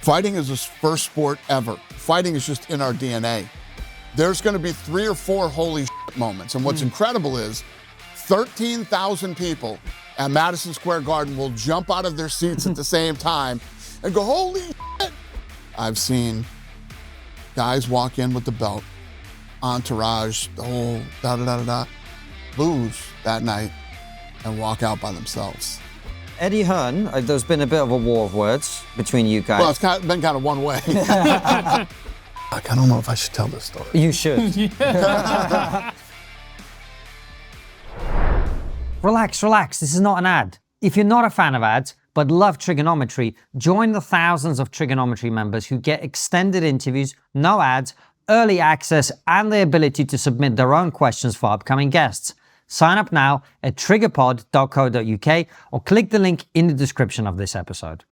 Fighting is the first sport ever. Fighting is just in our DNA. There's going to be 3 or 4 holy shit moments. And what's incredible is 13,000 people at Madison Square Garden will jump out of their seats at the same time and go, holy shit. I've seen guys walk in with the belt, entourage, the whole da-da-da-da-da, lose that night and walk out by themselves. Eddie Hearn, there's been a bit of a war of words between you guys. Well, it's been kind of one way. I don't know if I should tell this story. You should. Relax. This is not an ad. If you're not a fan of ads, but love TRIGGERnometry, join the thousands of TRIGGERnometry members who get extended interviews, no ads, early access, and the ability to submit their own questions for upcoming guests. Sign up now at triggerpod.co.uk or click the link in the description of this episode.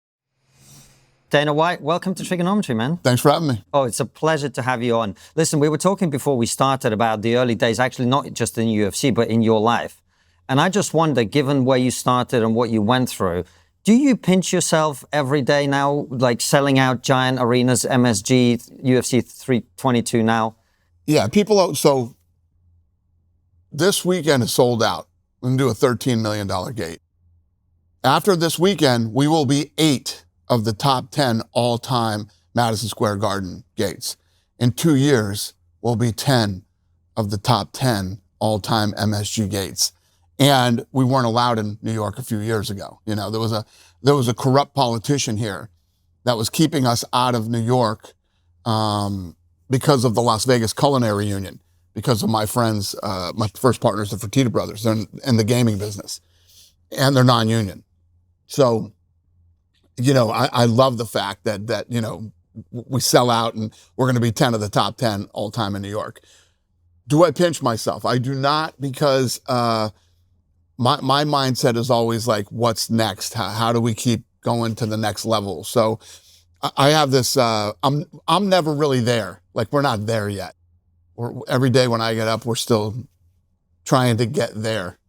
Dana White, welcome to TRIGGERnometry, man. Thanks for having me. Oh, it's a pleasure to have you on. Listen, we were talking before we started about the early days, actually not just in UFC, but in your life. And I just wonder, given where you started and what you went through, do you pinch yourself every day now, like selling out giant arenas, MSG, UFC 322 now? Yeah, so this weekend is sold out. We're going to do a $13 million gate. After this weekend, we will be 8 of the top 10 all-time Madison Square Garden gates. In 2 years, we'll be 10 of the top 10 all-time MSG gates. And we weren't allowed in New York a few years ago. You know, there was a corrupt politician here that was keeping us out of New York because of the Las Vegas Culinary Union, because of my friends, my first partners, the Fertitta brothers. They're in the gaming business, and they're non-union. So, you know, I love the fact that you know, we sell out and we're going to be 10 of the top 10 all time in New York. Do I pinch myself? I do not, because my mindset is always like, what's next? How do we keep going to the next level? So I have this, I'm never really there. Like, we're not there yet. Every day when I get up, we're still trying to get there.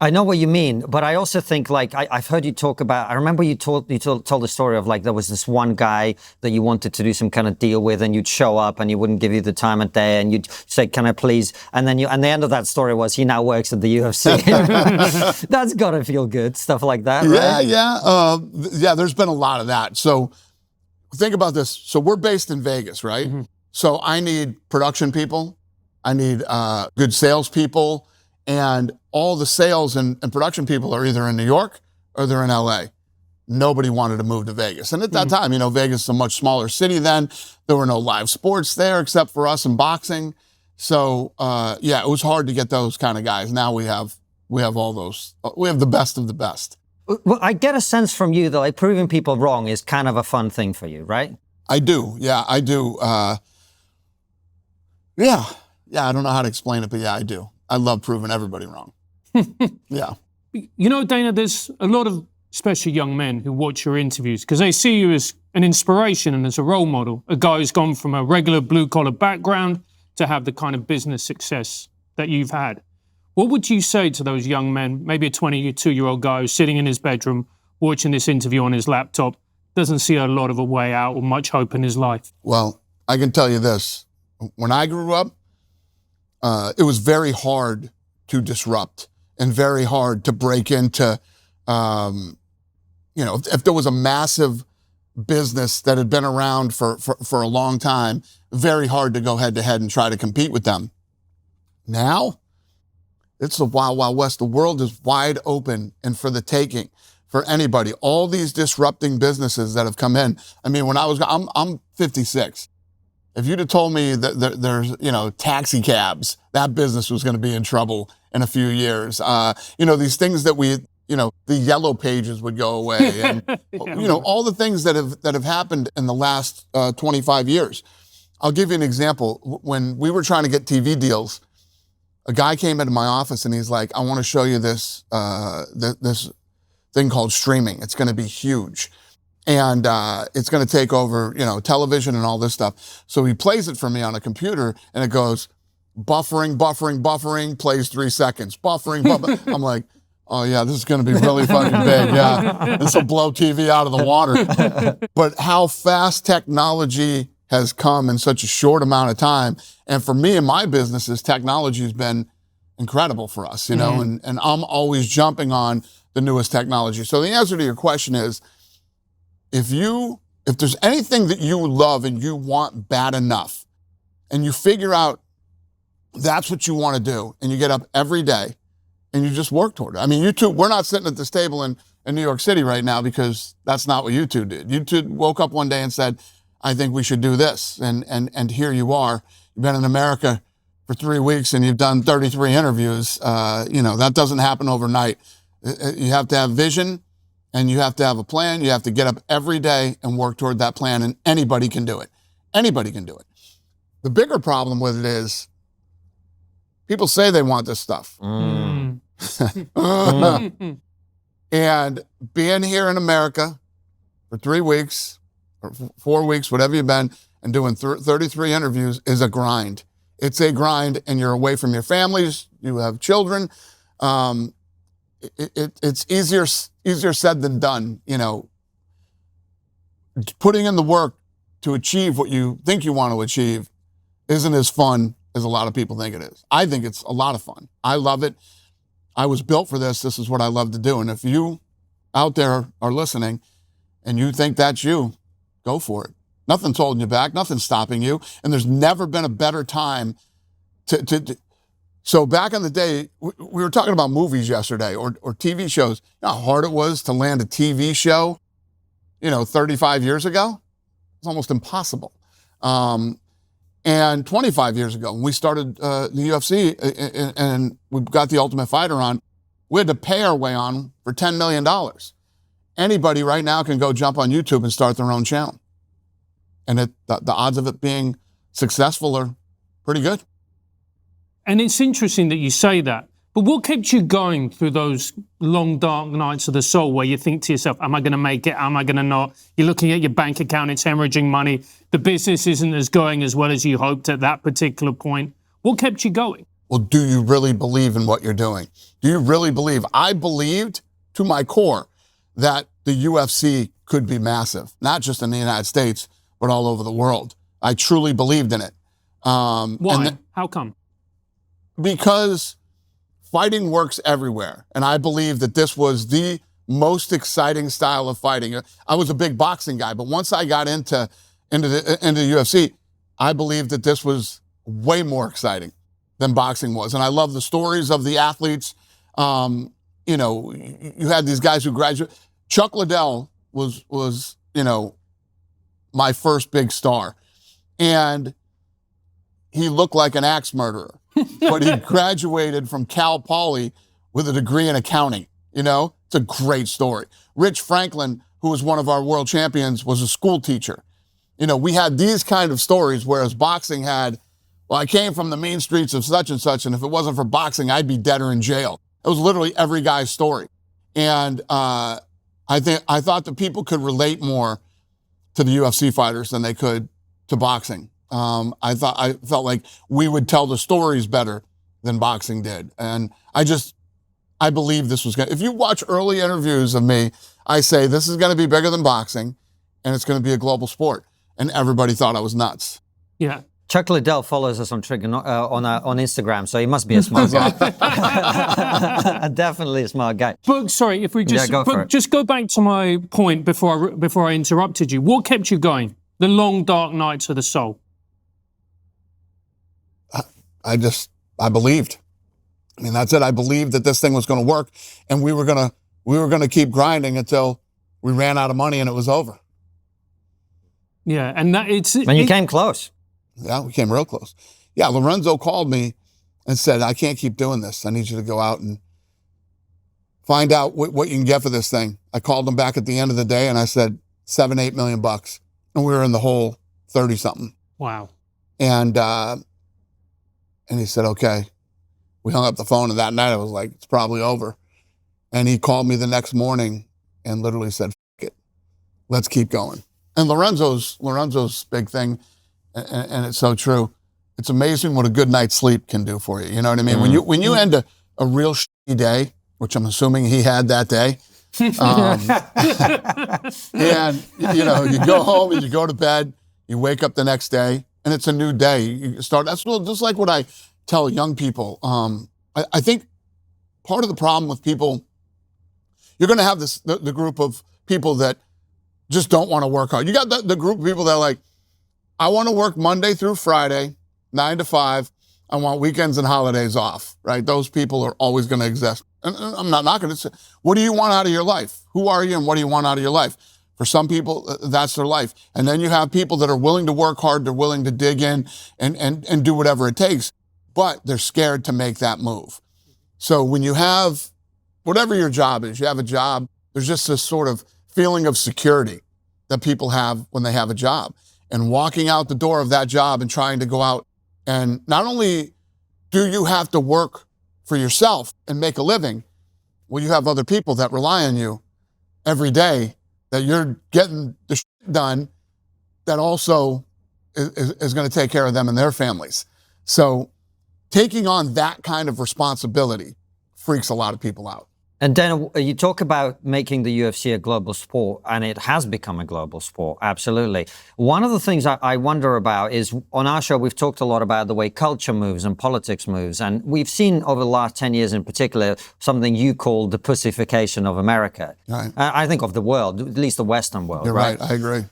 I know what you mean, but I also think, like, I've heard you talk about, I remember you told the story of, like, there was this one guy that you wanted to do some kind of deal with, and you'd show up and he wouldn't give you the time of day, and you'd say, can I please? And then and the end of that story was he now works at the UFC. That's gotta feel good, stuff like that, right? Yeah, there's been a lot of that. So think about this. So we're based in Vegas, right? Mm-hmm. So I need production people. I need good salespeople. And all the sales and production people are either in New York or they're in LA. Nobody wanted to move to Vegas. And at that time, you know, Vegas is a much smaller city then. There were no live sports there except for us in boxing. So, yeah, it was hard to get those kind of guys. Now we have all those. We have the best of the best. Well, I get a sense from you that, like, proving people wrong is kind of a fun thing for you, right? I do. Yeah, I do. Yeah, I don't know how to explain it, but yeah, I do. I love proving everybody wrong. Yeah. You know, Dana, there's a lot of, especially young men, who watch your interviews because they see you as an inspiration and as a role model, a guy who's gone from a regular blue-collar background to have the kind of business success that you've had. What would you say to those young men, maybe a 22-year-old guy who's sitting in his bedroom watching this interview on his laptop, doesn't see a lot of a way out or much hope in his life? Well, I can tell you this. When I grew up, it was very hard to disrupt and very hard to break into, you know, if there was a massive business that had been around for a long time, very hard to go head to head and try to compete with them. Now, it's the wild, wild west. The world is wide open and for the taking for anybody. All these disrupting businesses that have come in. I mean, when I'm 56. If you'd have told me that there's, you know, taxi cabs, that business was going to be in trouble in a few years. You know, these things that you know, the yellow pages would go away, and you know, all the things that have happened in the last 25 years. I'll give you an example. When we were trying to get TV deals, a guy came into my office and he's like, "I want to show you this this thing called streaming. It's going to be huge." And it's going to take over, you know, television and all this stuff. So he plays it for me on a computer, and it goes, buffering, plays 3 seconds, buffering. I'm like, oh yeah, this is going to be really fucking big. Yeah, this will blow TV out of the water. But how fast technology has come in such a short amount of time. And for me and my businesses, technology has been incredible for us, you know, and I'm always jumping on the newest technology. So the answer to your question is, if there's anything that you love and you want bad enough, and you figure out that's what you want to do, and you get up every day and you just work toward it. I mean, you two, we're not sitting at this table in New York City right now because that's not what you two did. You two woke up one day and said, I think we should do this. And here you are. You've been in America for 3 weeks and you've done 33 interviews. You know, that doesn't happen overnight. You have to have vision and you have to have a plan. You have to get up every day and work toward that plan, and anybody can do it. Anybody can do it. The bigger problem with it is people say they want this stuff. And being here in America for 3 weeks or 4 weeks, whatever you've been, and doing 33 interviews is a grind. It's a grind, and you're away from your families. You have children. It's easier said than done. You know, putting in the work to achieve what you think you want to achieve isn't as fun as a lot of people think it is. I think it's a lot of fun. I love it. I was built for this. This is what I love to do. And if you out there are listening and you think that's you, go for it. Nothing's holding you back. Nothing's stopping you. And there's never been a better time so back in the day, we were talking about movies yesterday or TV shows. You know how hard it was to land a TV show, 35 years ago? It's almost impossible. And 25 years ago, when we started the UFC and we got the Ultimate Fighter on, we had to pay our way on for $10 million. Anybody right now can go jump on YouTube and start their own channel. And the odds of it being successful are pretty good. And it's interesting that you say that. But what kept you going through those long, dark nights of the soul where you think to yourself, am I going to make it? Am I going to not? You're looking at your bank account, it's hemorrhaging money. The business isn't as going as well as you hoped at that particular point. What kept you going? Well, do you really believe in what you're doing? Do you really believe? I believed to my core that the UFC could be massive, not just in the United States, but all over the world. I truly believed in it. Why? How come? Because fighting works everywhere. And I believe that this was the most exciting style of fighting. I was a big boxing guy, but once I got into the UFC, I believed that this was way more exciting than boxing was. And I love the stories of the athletes. You had these guys who graduated. Chuck Liddell was my first big star. And he looked like an axe murderer. But he graduated from Cal Poly with a degree in accounting. It's a great story. Rich Franklin, who was one of our world champions, was a school teacher. We had these kind of stories, whereas boxing had, I came from the mean streets of such and such, and if it wasn't for boxing, I'd be dead or in jail. It was literally every guy's story. And I thought that people could relate more to the UFC fighters than they could to boxing. I felt like we would tell the stories better than boxing did. And I believe this was if you watch early interviews of me, I say, this is going to be bigger than boxing and it's going to be a global sport. And everybody thought I was nuts. Yeah. Chuck Liddell follows us on on Instagram, so he must be a smart guy. Definitely a smart guy. But sorry, if we just go back to my point before I interrupted you. What kept you going? The long, dark nights of the soul. I believed. I mean, that's it. I believed that this thing was going to work, and we were going to keep grinding until we ran out of money and it was over. Yeah, and you came close. Yeah, we came real close. Yeah, Lorenzo called me and said, I can't keep doing this. I need you to go out and find out what you can get for this thing. I called him back at the end of the day and I said, $7-8 million bucks. And we were in the hole 30 something. Wow. And he said, okay. We hung up the phone, and that night I was like, it's probably over. And he called me the next morning and literally said, F it, let's keep going. And Lorenzo's big thing, and it's so true, it's amazing what a good night's sleep can do for you. You know what I mean? Mm-hmm. When you end a real shitty day which I'm assuming he had that day. And, you know, you go home and you go to bed, you wake up the next day, and it's a new day. You start, that's just like what I tell young people. I think part of the problem with people, you're going to have the group of people that just don't want to work hard. You got the group of people that are like, I want to work Monday through Friday, 9 to 5. I want weekends and holidays off, right? Those people are always going to exist. And I'm not going to say, what do you want out of your life? Who are you and what do you want out of your life? For some people, that's their life. And then you have people that are willing to work hard, they're willing to dig in and do whatever it takes, but they're scared to make that move. So when you have, whatever your job is, you have a job, there's just this sort of feeling of security that people have when they have a job. And walking out the door of that job and trying to go out, and not only do you have to work for yourself and make a living, well, you have other people that rely on you every day, that you're getting the shit done that also is going to take care of them and their families. So taking on that kind of responsibility freaks a lot of people out. And then you talk about making the UFC a global sport, and it has become a global sport, absolutely. One of the things I wonder about is, on our show, we've talked a lot about the way culture moves and politics moves, and we've seen over the last 10 years in particular, something you call the pussification of America. Right. I think of the world, at least the Western world. You're right, I agree.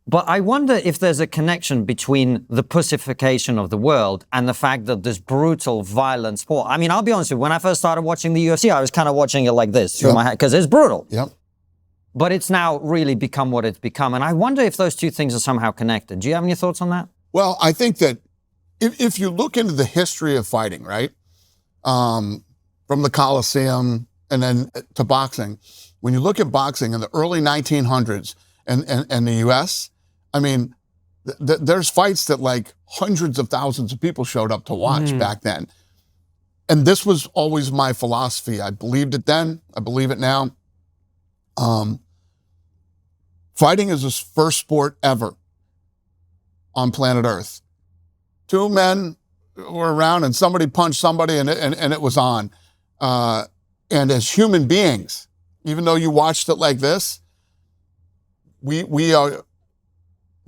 But I wonder if there's a connection between the pussification of the world and the fact that this brutal, violent sport. I mean, I'll be honest with you, when I first started watching the UFC, I was kind of watching it like this through my head, because it's brutal. Yep. But it's now really become what it's become. And I wonder if those two things are somehow connected. Do you have any thoughts on that? Well, I think that if you look into the history of fighting, right, from the Coliseum and then to boxing, when you look at boxing in the early 1900s and the U.S., I mean, there's fights that like hundreds of thousands of people showed up to watch back then. And this was always my philosophy. I believed it then. I believe it now. Fighting is the first sport ever on planet Earth. Two men were around and somebody punched somebody and it was on. And as human beings, even though you watched it like this, we are,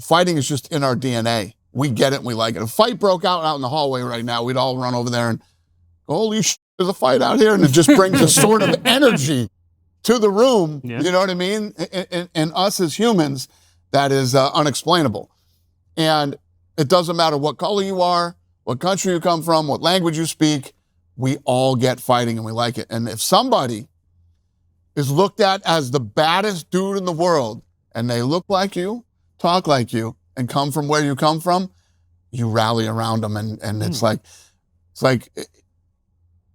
fighting is just in our DNA. We get it and we like it. If a fight broke out in the hallway right now, we'd all run over there and, holy shit, there's a fight out here. And it just brings a sort of energy to the room. Yeah. You know what I mean? And us as humans, that is unexplainable. And it doesn't matter what color you are, what country you come from, what language you speak, we all get fighting and we like it. And if somebody is looked at as the baddest dude in the world and they look like you, talk like you, and come from where you come from, you rally around them. And it's like,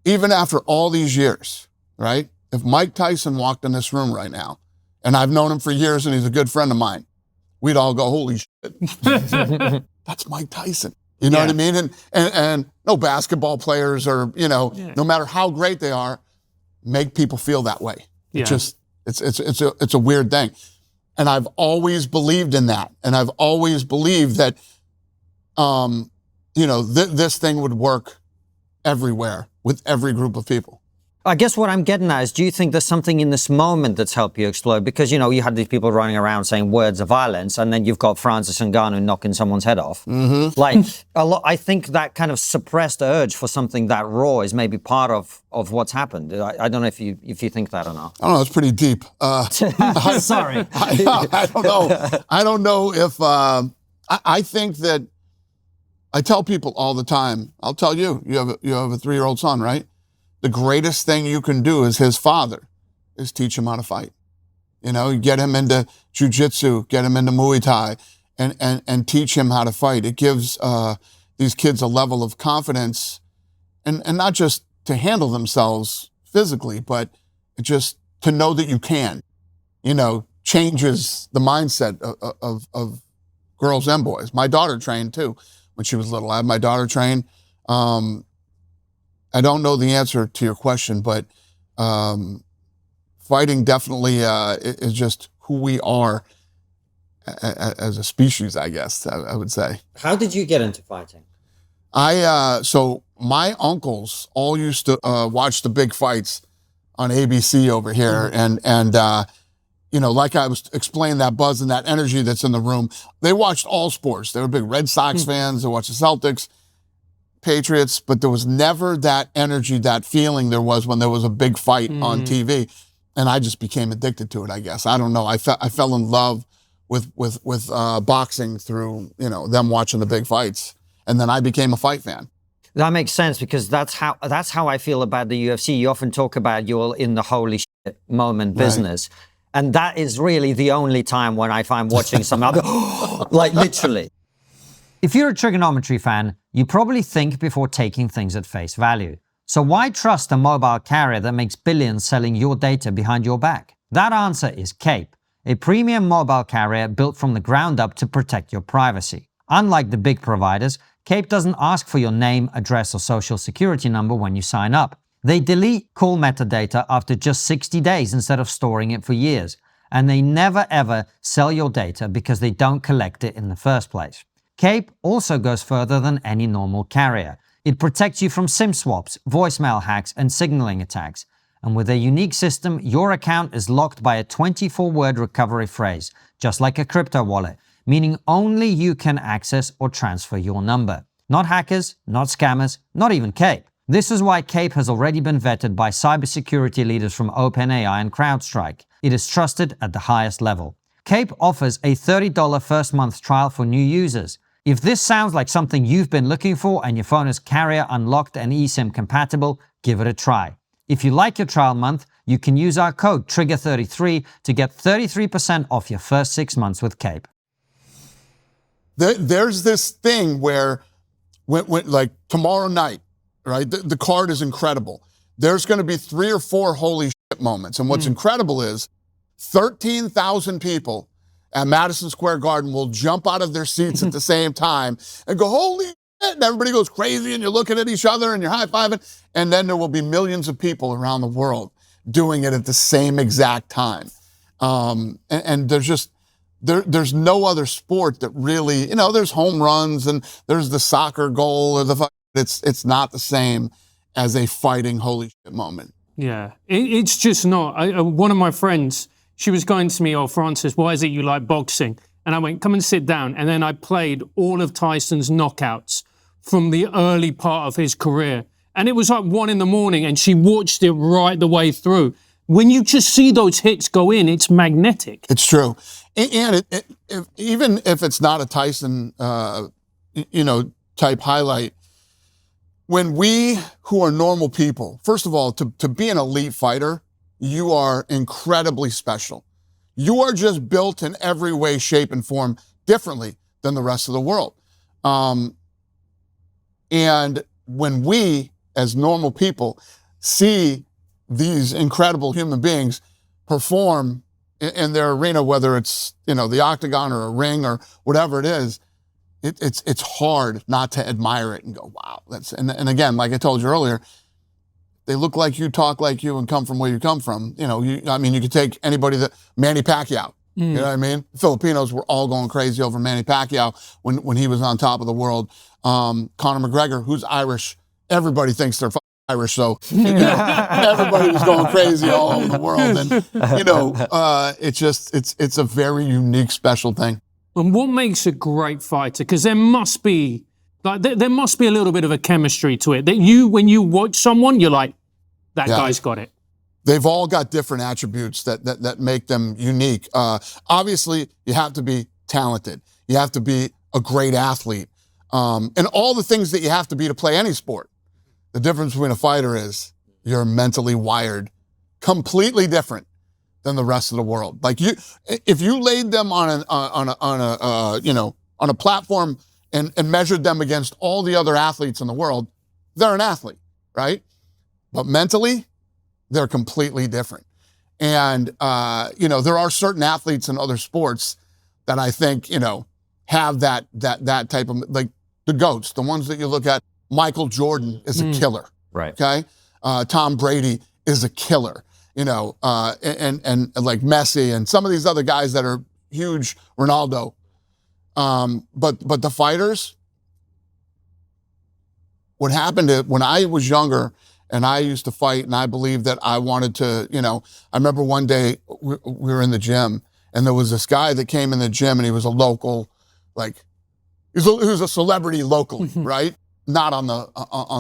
even after all these years, right? If Mike Tyson walked in this room right now, and I've known him for years and he's a good friend of mine, we'd all go, holy shit, that's Mike Tyson. You know what I mean? And no basketball players or, you know, no matter how great they are, make people feel that way. It's just, it's a weird thing. And I've always believed in that. And I've always believed that, you know, this thing would work everywhere with every group of people. I guess what I'm getting at is, do you think there's something in this moment that's helped you explode? Because, you know, you had these people running around saying words of violence, and then you've got Francis Ngannou knocking someone's head off. Mm-hmm. Like, I think that kind of suppressed urge for something that raw is maybe part of what's happened. I don't know if you think that or not. I don't know. It's pretty deep. Sorry. I don't know. I don't know if, I think that, I tell people all the time, I'll tell you, you have a 3-year-old son, right? The greatest thing you can do as his father is teach him how to fight. You know, get him into jiu-jitsu, get him into Muay Thai, and teach him how to fight. It gives these kids a level of confidence, and not just to handle themselves physically, but just to know that you can. You know, changes the mindset of girls and boys. My daughter trained too when she was little. I had my daughter train. I don't know the answer to your question, but fighting definitely is just who we are as a species, I guess, I would say. How did you get into fighting? So my uncles all used to watch the big fights on ABC over here. And you know, like I was explaining, that buzz and that energy that's in the room, they watched all sports. They were big Red Sox fans. They watched the Celtics, Patriots, but there was never that energy, that feeling there was when there was a big fight on TV. And I just became addicted to it, I guess. I don't know. I fell in love with boxing through, you know, them watching the big fights. And then I became a fight fan. That makes sense, because that's how I feel about the UFC. You often talk about you're in the holy shit moment business. Right. And that is really the only time when I find watching something, like literally. If you're a trigonometry fan, you probably think before taking things at face value. So why trust a mobile carrier that makes billions selling your data behind your back? That answer is Cape, a premium mobile carrier built from the ground up to protect your privacy. Unlike the big providers, Cape doesn't ask for your name, address, or social security number when you sign up. They delete call metadata after just 60 days instead of storing it for years. And they never ever sell your data because they don't collect it in the first place. Cape also goes further than any normal carrier. It protects you from SIM swaps, voicemail hacks, and signaling attacks. And with a unique system, your account is locked by a 24-word recovery phrase, just like a crypto wallet, meaning only you can access or transfer your number. Not hackers, not scammers, not even Cape. This is why Cape has already been vetted by cybersecurity leaders from OpenAI and CrowdStrike. It is trusted at the highest level. Cape offers a $30 first month trial for new users. If this sounds like something you've been looking for and your phone is carrier unlocked and eSIM compatible, give it a try. If you like your trial month, you can use our code TRIGGER33 to get 33% off your first 6 months with Cape. There's this thing where, when like tomorrow night, right? The card is incredible. There's going to be 3 or 4 holy shit moments. And what's incredible is 13,000 people at Madison Square Garden will jump out of their seats at the same time and go, holy shit. And everybody goes crazy and you're looking at each other and you're high-fiving. And then there will be millions of people around the world doing it at the same exact time. And there's just, there's no other sport that really, you know, there's home runs and there's the soccer goal or it's not the same as a fighting holy shit moment. Yeah, it's just not. One of my friends, she was going to me, oh, Francis, why is it you like boxing? And I went, come and sit down. And then I played all of Tyson's knockouts from the early part of his career. And it was like 1 a.m. and she watched it right the way through. When you just see those hits go in, it's magnetic. It's true. And even if it's not a Tyson, type highlight, when we who are normal people, first of all, to be an elite fighter, you are incredibly special. You are just built in every way, shape, and form differently than the rest of the world. And when we, as normal people, see these incredible human beings perform in their arena, whether it's, you know, the octagon or a ring or whatever it is, it's hard not to admire it and go, wow. And again, like I told you earlier, they look like you, talk like you, and come from where you come from. You know, you could take anybody Manny Pacquiao. You know what I mean? Filipinos were all going crazy over Manny Pacquiao when he was on top of the world. Conor McGregor, who's Irish, everybody thinks they're Irish, so everybody was going crazy all over the world. And it's a very unique, special thing. And what makes a great fighter? Because there must be a little bit of a chemistry to it. That when you watch someone, you're like, that guy's got it. They've all got different attributes that make them unique. Obviously, you have to be talented. You have to be a great athlete. And all the things that you have to be to play any sport. The difference between a fighter is you're mentally wired completely different than the rest of the world. Like if you laid them on a platform and measured them against all the other athletes in the world, they're an athlete, right? But mentally, they're completely different. And, there are certain athletes in other sports that I think, have that type of, like the GOATs, the ones that you look at. Michael Jordan is a killer. Right. Okay. Tom Brady is a killer, and like Messi and some of these other guys that are huge, Ronaldo. But the fighters, what happened when I was younger And I used to fight, and I believed that I wanted to, I remember one day we were in the gym, and there was this guy that came in the gym, and he was a local, he was a celebrity locally, right? Not on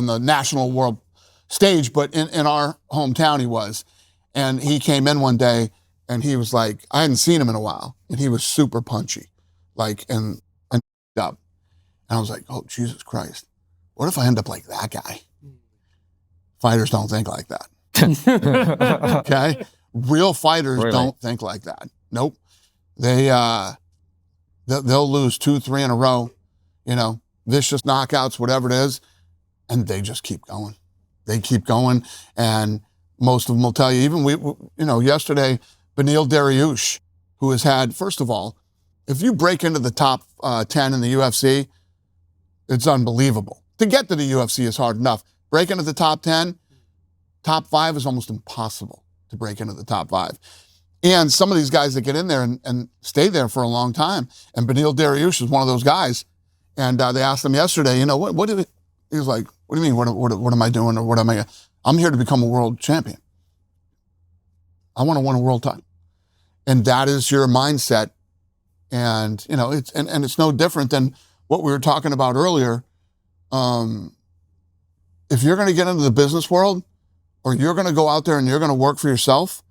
the national world stage, but in our hometown he was. And he came in one day, and he was like, I hadn't seen him in a while, and he was super punchy, and up. And I was like, oh, Jesus Christ, what if I end up like that guy? Fighters don't think like that. Okay? Real fighters don't think like that. Nope. They'll lose 2, 3 in a row, vicious knockouts, whatever it is, and they just keep going. They keep going, and most of them will tell you, even yesterday, Beneil Dariush, who has had, first of all, if you break into the top 10 in the UFC, it's unbelievable. To get to the UFC is hard enough. Break into the top 10, top 5 is almost impossible to break into the top 5. And some of these guys that get in there and stay there for a long time, and Beneil Dariush is one of those guys. And they asked him yesterday, what did it? He was like, what do you mean? What am I doing? Or what am I? I'm here to become a world champion. I want to win a world title. And that is your mindset. And, it's no different than what we were talking about earlier. If you're going to get into the business world, or you're going to go out there and you're going to work for yourself,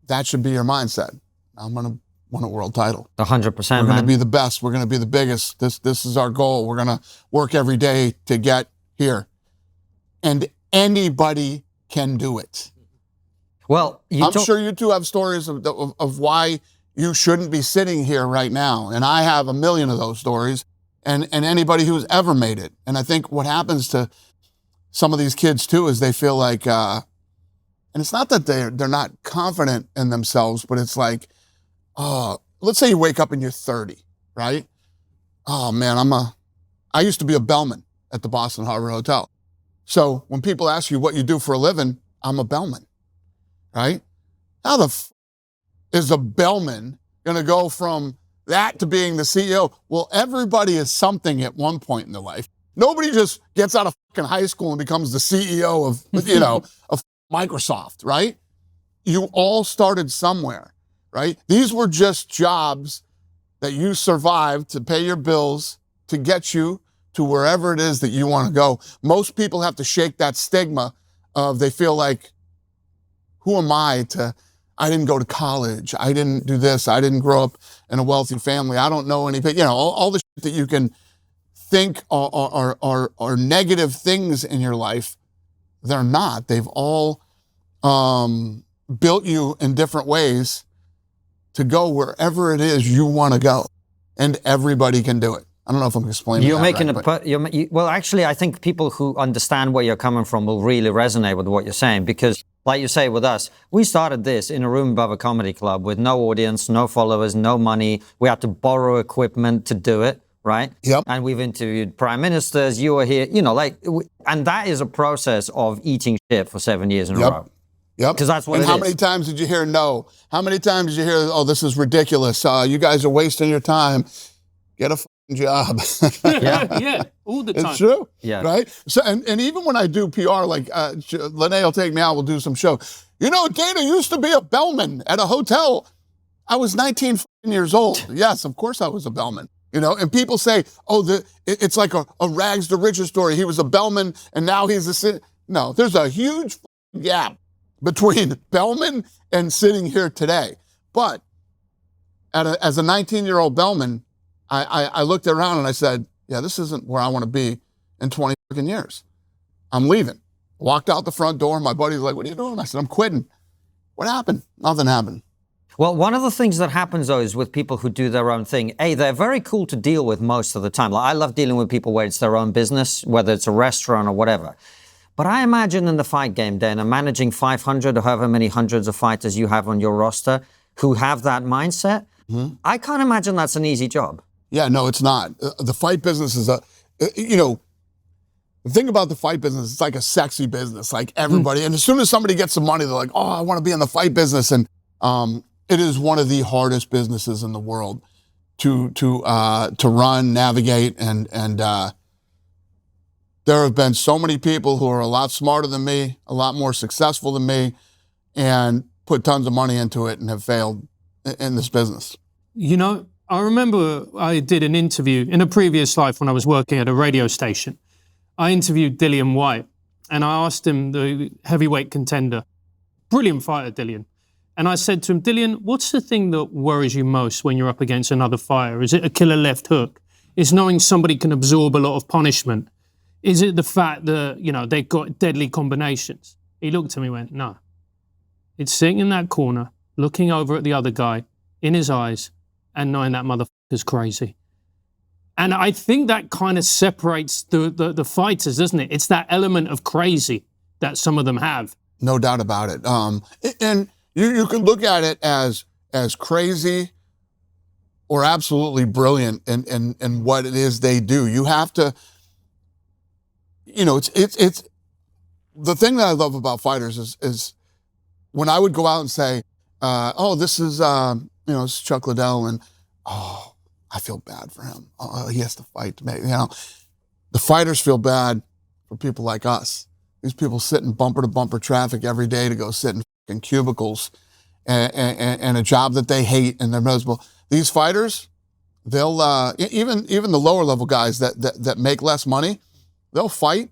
that should be your mindset. I'm going to win a world title. 100%, We're going to be the best. We're going to be the biggest. This is our goal. We're going to work every day to get here. And anybody can do it. Well, I'm sure you two have stories of why you shouldn't be sitting here right now. And I have a million of those stories, and anybody who's ever made it. And I think what happens to some of these kids too is they feel like, and it's not that they're not confident in themselves, but it's like, let's say you wake up and you're 30, right? Oh man, I used to be a bellman at the Boston Harbor Hotel. So when people ask you what you do for a living, I'm a bellman, right? How the is a bellman going to go from that to being the CEO? Well, everybody is something at one point in their life. Nobody just gets out of fucking high school and becomes the CEO of, of Microsoft, right? You all started somewhere, right? These were just jobs that you survived to pay your bills, to get you to wherever it is that you want to go. Most people have to shake that stigma of they feel like, who am I didn't go to college. I didn't do this. I didn't grow up in a wealthy family. I don't know anything. All the shit that you can think are negative things in your life, they're not. They've all built you in different ways to go wherever it is you want to go. And everybody can do it. I don't know if I'm explaining you're that making right, well, actually, I think people who understand where you're coming from will really resonate with what you're saying, because like you say with us, we started this in a room above a comedy club with no audience, no followers, no money. We had to borrow equipment to do it, right? Yep. And we've interviewed prime ministers. You were here, and that is a process of eating shit for 7 years in a row. Yep. Because that's what and it how is. many times did you hear no? How many times did you hear, oh, this is ridiculous. You guys are wasting your time. Get a fucking job. yeah, all the time. It's true. Yeah. Right? So, and even when I do PR, like Lene will take me out, we'll do some show. Dana used to be a bellman at a hotel. I was 19 years old. Yes, of course I was a bellman. And people say, oh, it's like a rags to riches story. He was a bellman and now he's a... No, there's a huge gap between bellman and sitting here today. But as a 19-year-old bellman, I looked around and I said, yeah, this isn't where I want to be in 20 years. I'm leaving. Walked out the front door. My buddy's like, what are you doing? I said, I'm quitting. What happened? Nothing happened. Well, one of the things that happens, though, is with people who do their own thing, they're very cool to deal with most of the time. Like, I love dealing with people where it's their own business, whether it's a restaurant or whatever. But I imagine in the fight game, Dana, managing 500 or however many hundreds of fighters you have on your roster who have that mindset, I can't imagine that's an easy job. Yeah, no, it's not. The fight business is the thing about the fight business, it's like a sexy business, like everybody. And as soon as somebody gets some money, they're like, oh, I want to be in the fight business. And it is one of the hardest businesses in the world to run, navigate, and There have been so many people who are a lot smarter than me, a lot more successful than me, and put tons of money into it and have failed in this business. You know, I remember I did an interview in a previous life when I was working at a radio station. I interviewed Dillian White, and I asked him, the heavyweight contender, brilliant fighter, Dillian. And I said to him, Dillian, what's the thing that worries you most when you're up against another fighter? Is it a killer left hook? Is knowing somebody can absorb a lot of punishment? Is it the fact that, you know, they've got deadly combinations? He looked at me and went, no. It's sitting in that corner, looking over at the other guy, in his eyes, and knowing that motherfucker's crazy. And I think that kind of separates the fighters, doesn't it? It's that element of crazy that some of them have. No doubt about it. And you can look at it as crazy or absolutely brilliant in what it is they do. You have to, you know, it's the thing that I love about fighters is when I would go out and say, oh, this is, this is Chuck Liddell, and, oh, I feel bad for him. Oh, he has to fight to make, the fighters feel bad for people like us. These people sit in bumper to bumper traffic every day to go sit in cubicles and a job that they hate, and they're miserable. These fighters, they'll, even the lower level guys that make less money, they'll fight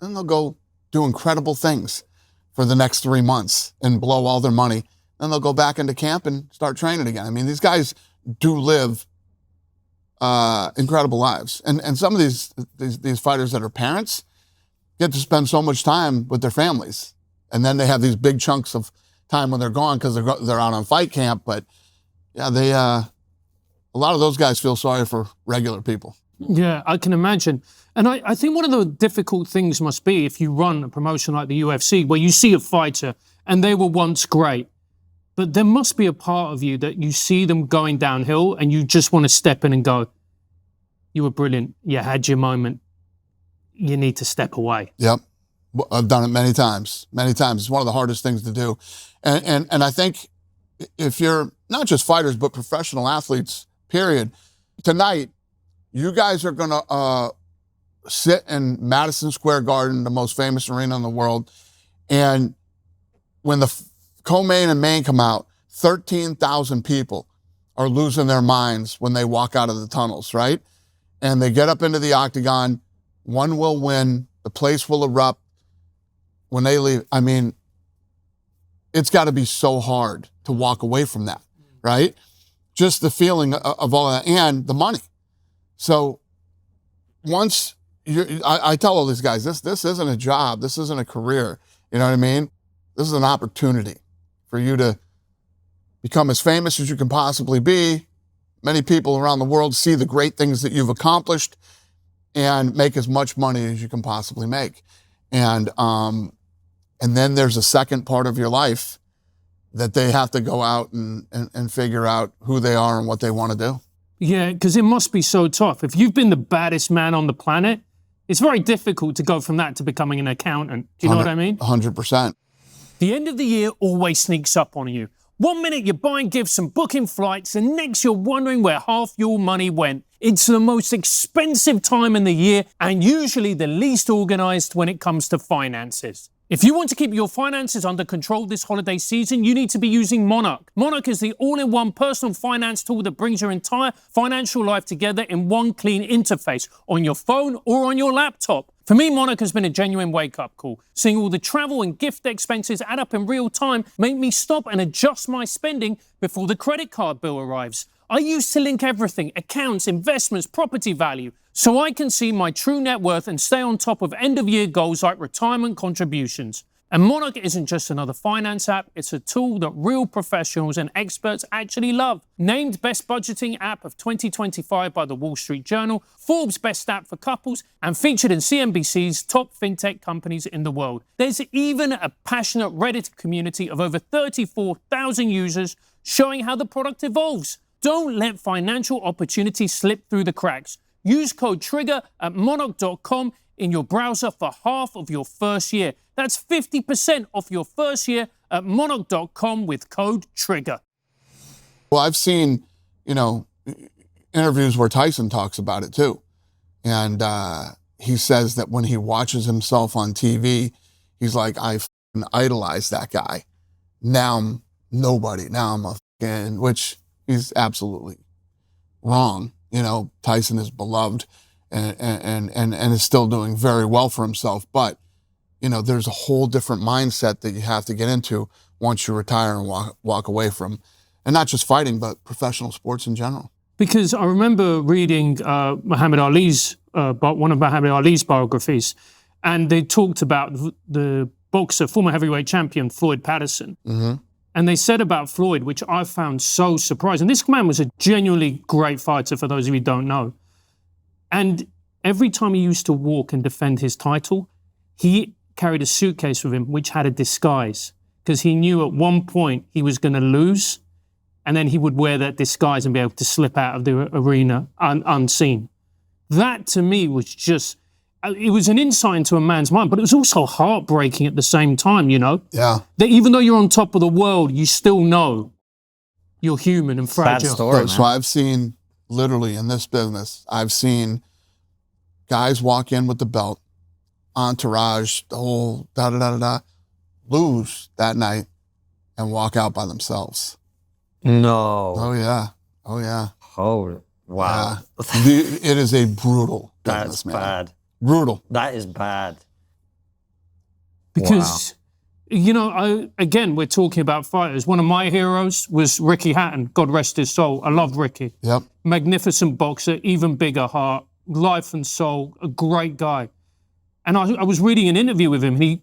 and they'll go do incredible things for the next 3 months and blow all their money. Then they'll go back into camp and start training again. I mean, these guys do live incredible lives. And some of these fighters that are parents get to spend so much time with their families. And then they have these big chunks of time when they're gone because they're out on fight camp. But yeah, a lot of those guys feel sorry for regular people. Yeah, I can imagine. And I think one of the difficult things must be if you run a promotion like the UFC where you see a fighter and they were once great, but there must be a part of you that you see them going downhill and you just want to step in and go, you were brilliant. You had your moment. You need to step away. Yep. I've done it many times. It's one of the hardest things to do. And I think if you're not just fighters, but professional athletes, period, tonight, you guys are going to sit in Madison Square Garden, the most famous arena in the world. And when the co-main and main come out, 13,000 people are losing their minds when they walk out of the tunnels, right? And they get up into the octagon. One will win. The place will erupt. When they leave, I mean, it's got to be so hard to walk away from that, right? Just the feeling of all that and the money. So once I tell all these guys, this isn't a job. This isn't a career. You know what I mean? This is an opportunity for you to become as famous as you can possibly be. Many people around the world see the great things that you've accomplished and make as much money as you can possibly make. And then there's a second part of your life that they have to go out and figure out who they are and what they want to do. Yeah, because it must be so tough. If you've been the baddest man on the planet, it's very difficult to go from that to becoming an accountant. Do you know what I mean? 100%. The end of the year always sneaks up on you. 1 minute you're buying gifts and booking flights, and next you're wondering where half your money went. It's the most expensive time in the year and usually the least organized when it comes to finances. If you want to keep your finances under control this holiday season, you need to be using Monarch. Monarch is the all-in-one personal finance tool that brings your entire financial life together in one clean interface on your phone or on your laptop. For me, Monarch has been a genuine wake-up call. Seeing all the travel and gift expenses add up in real time make me stop and adjust my spending before the credit card bill arrives. I used to link everything, accounts, investments, property value, so I can see my true net worth and stay on top of end-of-year goals like retirement contributions. And Monarch isn't just another finance app, it's a tool that real professionals and experts actually love. Named Best Budgeting App of 2025 by the Wall Street Journal, Forbes Best App for Couples, and featured in CNBC's top fintech companies in the world. There's even a passionate Reddit community of over 34,000 users showing how the product evolves. Don't let financial opportunities slip through the cracks. Use code TRIGGER at monarch.com in your browser for half of your first year. That's 50% off your first year at monarch.com with code TRIGGER. Well, I've seen, interviews where Tyson talks about it too. And he says that when he watches himself on TV, he's like, I f***ing idolized that guy. Now I'm nobody. Now I'm a f***ing, which he's absolutely wrong. You know, Tyson is beloved and is still doing very well for himself. But, you know, there's a whole different mindset that you have to get into once you retire and walk away from, and not just fighting, but professional sports in general. Because I remember reading Muhammad Ali's, one of Muhammad Ali's biographies, and they talked about the boxer, former heavyweight champion, Floyd Patterson. Mm-hmm. And they said about Floyd, which I found so surprising. This man was a genuinely great fighter, for those of you who don't know. And every time he used to walk and defend his title, he carried a suitcase with him, which had a disguise, because he knew at one point he was going to lose, and then he would wear that disguise and be able to slip out of the arena unseen. That, to me, was just, it was an insight into a man's mind, but it was also heartbreaking at the same time, you know? Yeah. That even though you're on top of the world, you still know you're human and fragile. Sad story, So I've seen, literally in this business, I've seen guys walk in with the belt, entourage, the whole da-da-da-da-da, lose that night and walk out by themselves. No. Oh, yeah. Oh, yeah. Oh, wow. Yeah. It is a brutal That's business, man. bad. Brutal. That is bad. Because, you know, again, we're talking about fighters. One of my heroes was Ricky Hatton, God rest his soul. I love Ricky. Yep. Magnificent boxer, even bigger heart, life and soul, a great guy. And I was reading an interview with him, and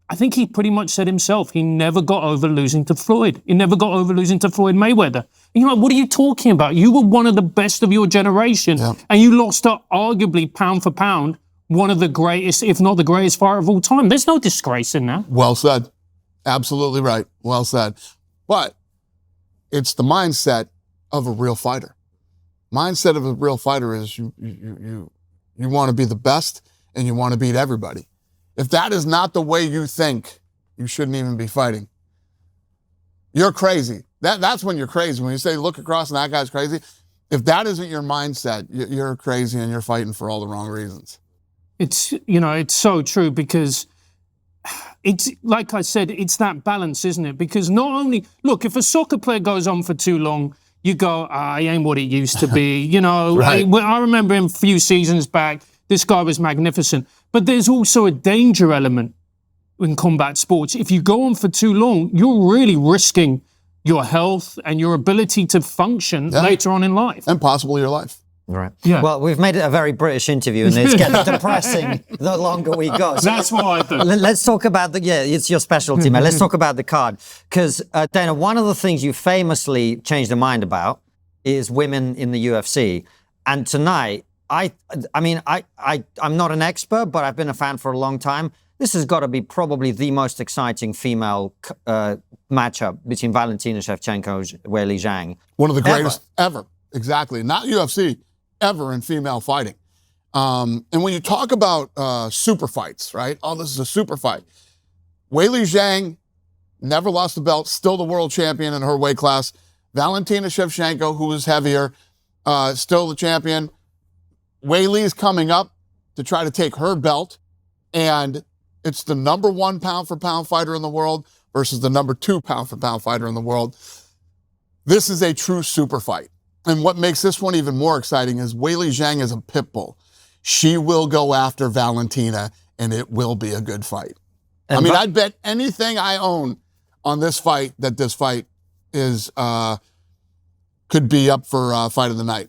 I think he pretty much said himself, he never got over losing to Floyd. He never got over losing to Floyd Mayweather. And you're like, what are you talking about? You were one of the best of your generation, and you lost to arguably, pound for pound, one of the greatest, if not the greatest fighter of all time. There's no disgrace in that. Well said. Absolutely right. Well said. But it's the mindset of a real fighter. Mindset of a real fighter is you want to be the best and you want to beat everybody. If that is not the way you think, you shouldn't even be fighting. You're crazy. That's when you're crazy. When you say, look across and that guy's crazy, if that isn't your mindset, you're crazy and you're fighting for all the wrong reasons. It's, you know, it's so true, because it's, like I said, it's that balance, isn't it? Because not only, look, if a soccer player goes on for too long, you go, he ain't what it used to be. You know, Right. I remember him a few seasons back, this guy was magnificent. But there's also a danger element in combat sports. If you go on for too long, you're really risking your health and your ability to function later on in life. And possibly your life. Right. Yeah. Well, we've made it a very British interview, and it's getting depressing the longer we go. So That's what I think. let's talk about it's your specialty, man. Let's talk about the card. Because, Dana, one of the things you famously changed your mind about is women in the UFC. And tonight, I'm not an expert, but I've been a fan for a long time. This has got to be probably the most exciting female matchup between Valentina Shevchenko and Weili Zhang. One of the greatest ever. Exactly. Not UFC, ever in female fighting. And when you talk about super fights, right? Oh, this is a super fight. Weili Zhang never lost the belt, still the world champion in her weight class. Valentina Shevchenko, who is heavier, still the champion. Weili is coming up to try to take her belt, and it's the number 1 pound-for-pound fighter in the world versus the number 2 pound-for-pound fighter in the world. This is a true super fight. And what makes this one even more exciting is Weili Zhang is a pit bull. She will go after Valentina, and it will be a good fight. I'd bet anything I own on this fight that this fight is could be up for fight of the night.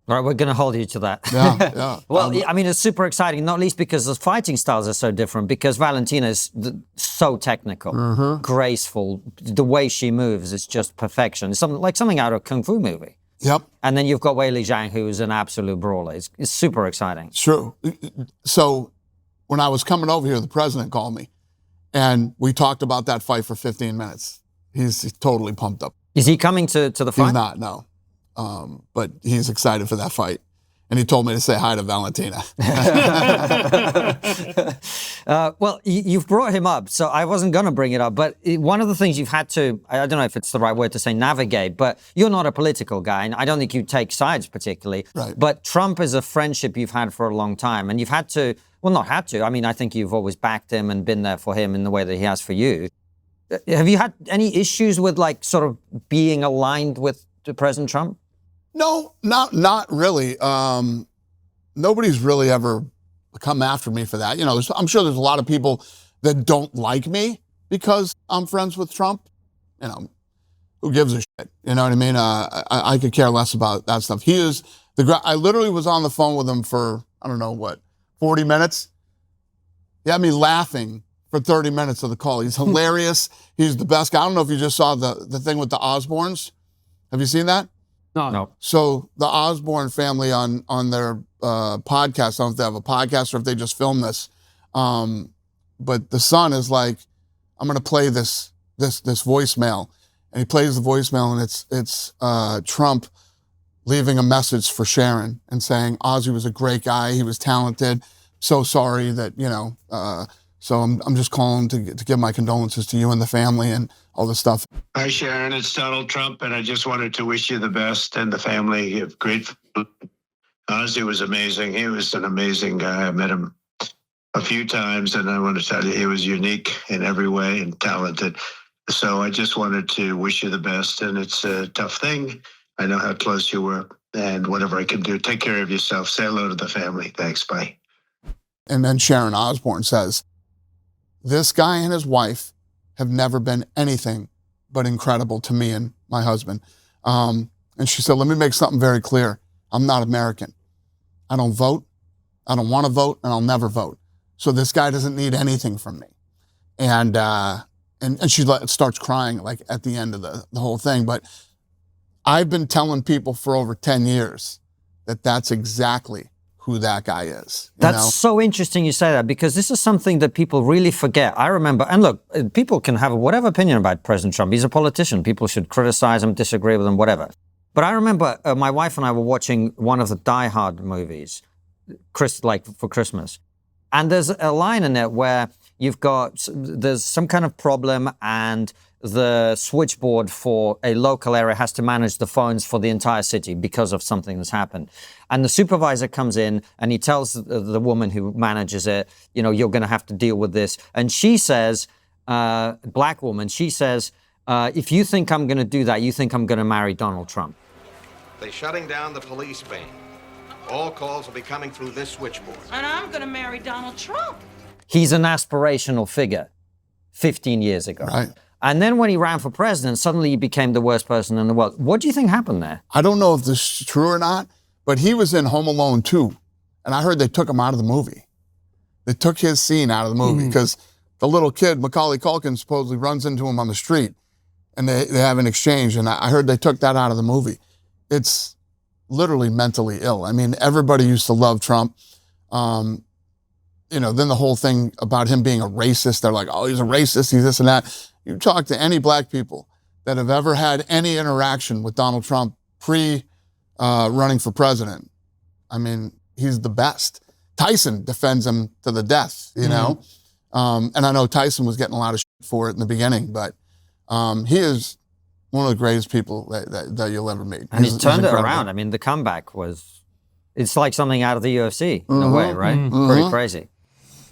Right, we're going to hold you to that. Yeah. Well, it's super exciting, not least because the fighting styles are so different, because Valentina is so technical, graceful. The way she moves is just perfection. It's something out of a Kung Fu movie. Yep. And then you've got Weili Zhang, who is an absolute brawler. It's super exciting. It's true. So when I was coming over here, the president called me, and we talked about that fight for 15 minutes. He's totally pumped up. Is he coming to the fight? He's not, no. But he's excited for that fight. And he told me to say hi to Valentina. Well, you've brought him up, so I wasn't going to bring it up, but one of the things you've had to, I don't know if it's the right word to say navigate, but you're not a political guy, and I don't think you take sides particularly. Right. But Trump is a friendship you've had for a long time, and you've had to, well, not had to, I mean, I think you've always backed him and been there for him in the way that he has for you. Have you had any issues with, like, sort of being aligned with President Trump? No, not really. Nobody's really ever come after me for that. You know, I'm sure there's a lot of people that don't like me because I'm friends with Trump. You know, who gives a shit? You know what I mean? I could care less about that stuff. He is I literally was on the phone with him for, I don't know what, 40 minutes. He had me laughing for 30 minutes of the call. He's hilarious. He's the best guy. I don't know if you just saw the thing with the Osbournes. Have you seen that? No. So the Osbourne family on their podcast, I don't know if they have a podcast or if they just film this, but the son is like, I'm going to play this voicemail, and he plays the voicemail, and it's Trump leaving a message for Sharon and saying Ozzy was a great guy, he was talented, so sorry that, you know, so I'm just calling to give my condolences to you and the family and all this stuff. Hi, Sharon. It's Donald Trump, and I just wanted to wish you the best and the family. You have great food. Ozzy was amazing. He was an amazing guy. I met him a few times, and I want to tell you, he was unique in every way and talented. So I just wanted to wish you the best, and it's a tough thing. I know how close you were, and whatever I can do, take care of yourself. Say hello to the family. Thanks. Bye. And then Sharon Osbourne says, this guy and his wife have never been anything but incredible to me and my husband. And she said, let me make something very clear. I'm not American. I don't vote. I don't want to vote, and I'll never vote. So this guy doesn't need anything from me. And she starts crying like at the end of the whole thing. But I've been telling people for over 10 years that that's exactly who that guy is. That's so interesting you say that, because this is something that people really forget. I remember, and look, people can have whatever opinion about President Trump. He's a politician. People should criticize him, disagree with him, whatever. But I remember my wife and I were watching one of the Die Hard movies, like for Christmas. And there's a line in it where there's some kind of problem, and the switchboard for a local area has to manage the phones for the entire city because of something that's happened. And the supervisor comes in and he tells the woman who manages it, you know, you're going to have to deal with this. And she says, black woman, she says, if you think I'm going to do that, you think I'm going to marry Donald Trump. They're shutting down the police van. All calls will be coming through this switchboard. And I'm going to marry Donald Trump. He's an aspirational figure 15 years ago. Right. And then when he ran for president, suddenly he became the worst person in the world. What do you think happened there? I don't know if this is true or not, but he was in Home Alone 2. And I heard they took him out of the movie. They took his scene out of the movie because the little kid, Macaulay Culkin, supposedly runs into him on the street, and they have an exchange. And I heard they took that out of the movie. It's literally mentally ill. I mean, everybody used to love Trump. You know, then the whole thing about him being a racist, they're like, oh, he's a racist, he's this and that. You talk to any black people that have ever had any interaction with Donald Trump running for president. I mean, he's the best. Tyson defends him to the death, you know? And I know Tyson was getting a lot of shit for it in the beginning, but he is one of the greatest people that you'll ever meet. And he's turned it around. I mean, the comeback it's like something out of the UFC in a way, right? Pretty crazy.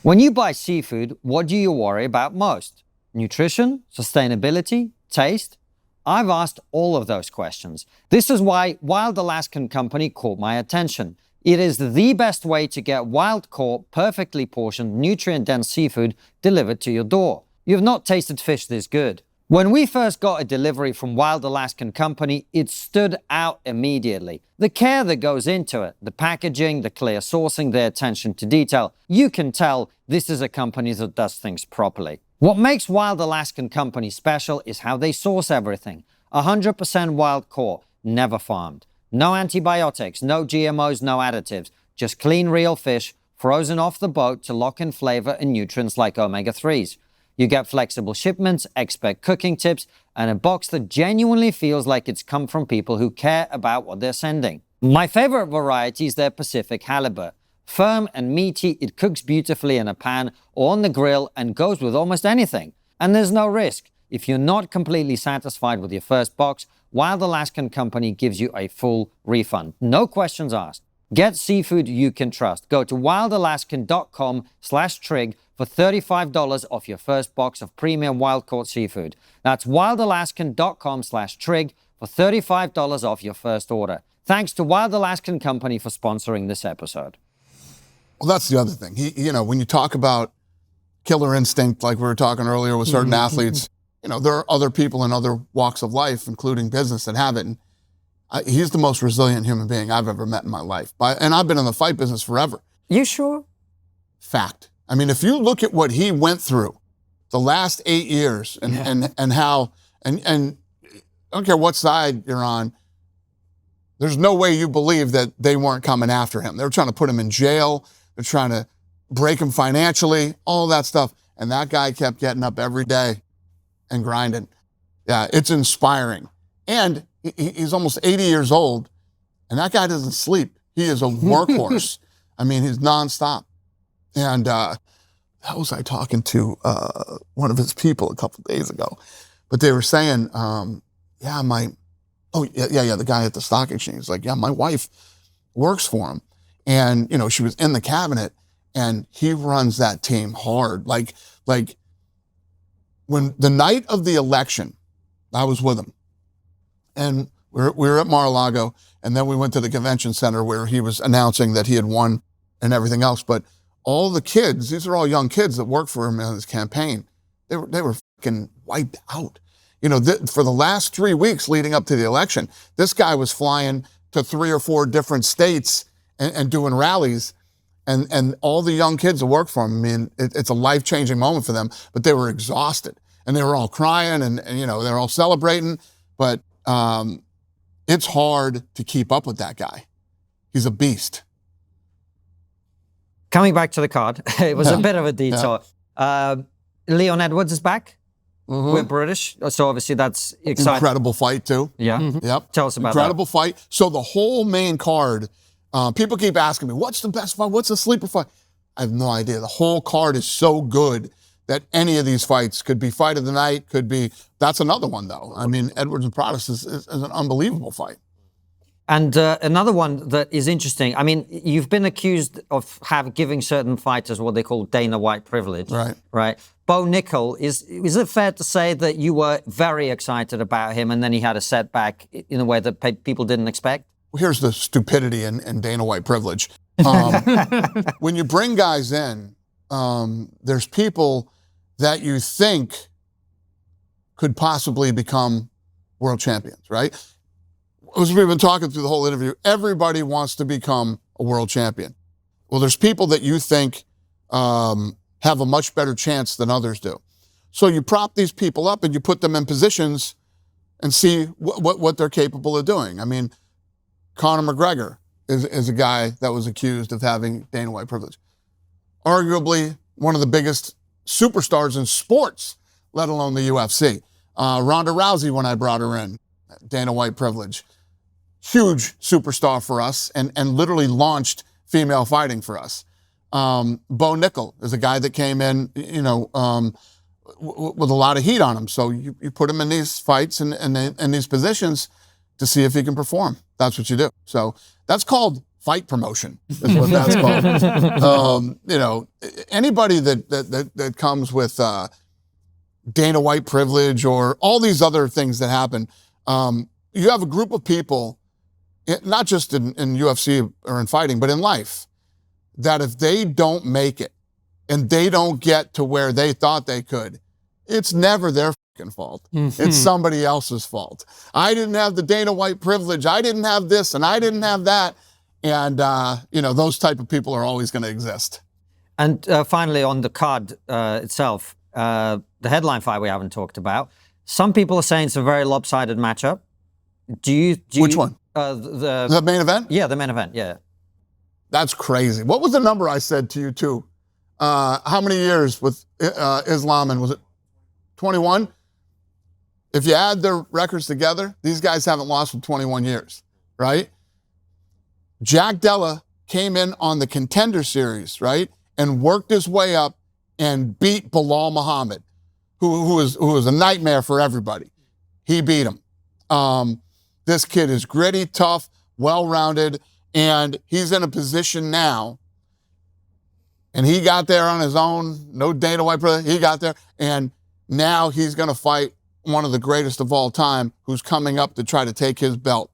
When you buy seafood, what do you worry about most? Nutrition, sustainability, taste? I've asked all of those questions. This is why Wild Alaskan Company caught my attention. It is the best way to get wild-caught, perfectly portioned, nutrient-dense seafood delivered to your door. You've not tasted fish this good. When we first got a delivery from Wild Alaskan Company, it stood out immediately. The care that goes into it, the packaging, the clear sourcing, the attention to detail, you can tell this is a company that does things properly. What makes Wild Alaskan Company special is how they source everything. 100% wild caught, never farmed. No antibiotics, no GMOs, no additives. Just clean, real fish, frozen off the boat to lock in flavor and nutrients like omega-3s. You get flexible shipments, expert cooking tips, and a box that genuinely feels like it's come from people who care about what they're sending. My favorite variety is their Pacific halibut. Firm and meaty, it cooks beautifully in a pan or on the grill and goes with almost anything. And there's no risk. If you're not completely satisfied with your first box, Wild Alaskan Company gives you a full refund. No questions asked. Get seafood you can trust. Go to wildalaskan.com/trig for $35 off your first box of premium wild-caught seafood. That's wildalaskan.com/trig for $35 off your first order. Thanks to Wild Alaskan Company for sponsoring this episode. Well, that's the other thing. When you talk about killer instinct, like we were talking earlier with certain athletes, there are other people in other walks of life, including business, that have it. And he's the most resilient human being I've ever met in my life. And I've been in the fight business forever. You sure? Fact. I mean, if you look at what he went through the last 8 years and how, and I don't care what side you're on, there's no way you believe that they weren't coming after him. They were trying to put him in jail. They're trying to break him financially, all that stuff. And that guy kept getting up every day and grinding. Yeah, it's inspiring. And he's almost 80 years old, and that guy doesn't sleep. He is a workhorse. I mean, he's nonstop. And how was I talking to one of his people a couple days ago? But they were saying, the guy at the stock exchange is like, yeah, my wife works for him. And, she was in the cabinet, and he runs that team hard. Like when the night of the election, I was with him. And we were at Mar-a-Lago, and then we went to the convention center where he was announcing that he had won and everything else. But all the kids, these are all young kids that work for him in his campaign, they were fucking wiped out. For the last 3 weeks leading up to the election, this guy was flying to 3 or 4 different states and doing rallies. And all the young kids that work for him, I mean, it's a life-changing moment for them, but they were exhausted. And they were all crying and they're all celebrating. But it's hard to keep up with that guy. He's a beast. Coming back to the card, it was a bit of a detour. Leon Edwards is back. Mm-hmm. We're British, so obviously that's exciting. Incredible fight, too. Yeah. Mm-hmm. Yep. Tell us about Incredible fight. So the whole main card, people keep asking me, what's the best fight? What's the sleeper fight? I have no idea. The whole card is so good that any of these fights could be fight of the night, that's another one, though. I mean, Edwards and Protas is an unbelievable fight. And another one that is interesting, I mean, you've been accused of giving certain fighters what they call Dana White privilege. Right. Bo Nickel, is it fair to say that you were very excited about him and then he had a setback in a way that people didn't expect? Well, here's the stupidity in Dana White privilege. When you bring guys in, there's people that you think could possibly become world champions, right? As we've been talking through the whole interview, everybody wants to become a world champion. Well, there's people that you think have a much better chance than others do. So you prop these people up and you put them in positions and see what they're capable of doing. I mean, Conor McGregor is a guy that was accused of having Dana White privilege. Arguably one of the biggest superstars in sports, let alone the UFC. Ronda Rousey, when I brought her in, Dana White privilege. Huge superstar for us and literally launched female fighting for us. Bo Nickel is a guy that came in, with a lot of heat on him. So you put him in these fights and in these positions to see if he can perform. That's what you do. So that's called fight promotion, is what that's called. Anybody that comes with Dana White privilege or all these other things that happen, you have a group of people, not just in UFC or in fighting, but in life, that if they don't make it and they don't get to where they thought they could, it's never their fucking fault. Mm-hmm. It's somebody else's fault. I didn't have the Dana White privilege. I didn't have this and I didn't have that. And, those type of people are always going to exist. And finally, on the card itself, the headline fight we haven't talked about. Some people are saying it's a very lopsided matchup. Which one? The main event? Yeah, the main event, yeah. That's crazy. What was the number I said to you, too? How many years with Islam, and was it 21? If you add their records together, these guys haven't lost for 21 years, right? Jack Della came in on the Contender Series, right, and worked his way up and beat Bilal Muhammad, who was a nightmare for everybody. He beat him. This kid is gritty, tough, well-rounded, and he's in a position now, and he got there on his own, no Dana White brother, he got there, and now he's going to fight one of the greatest of all time who's coming up to try to take his belt.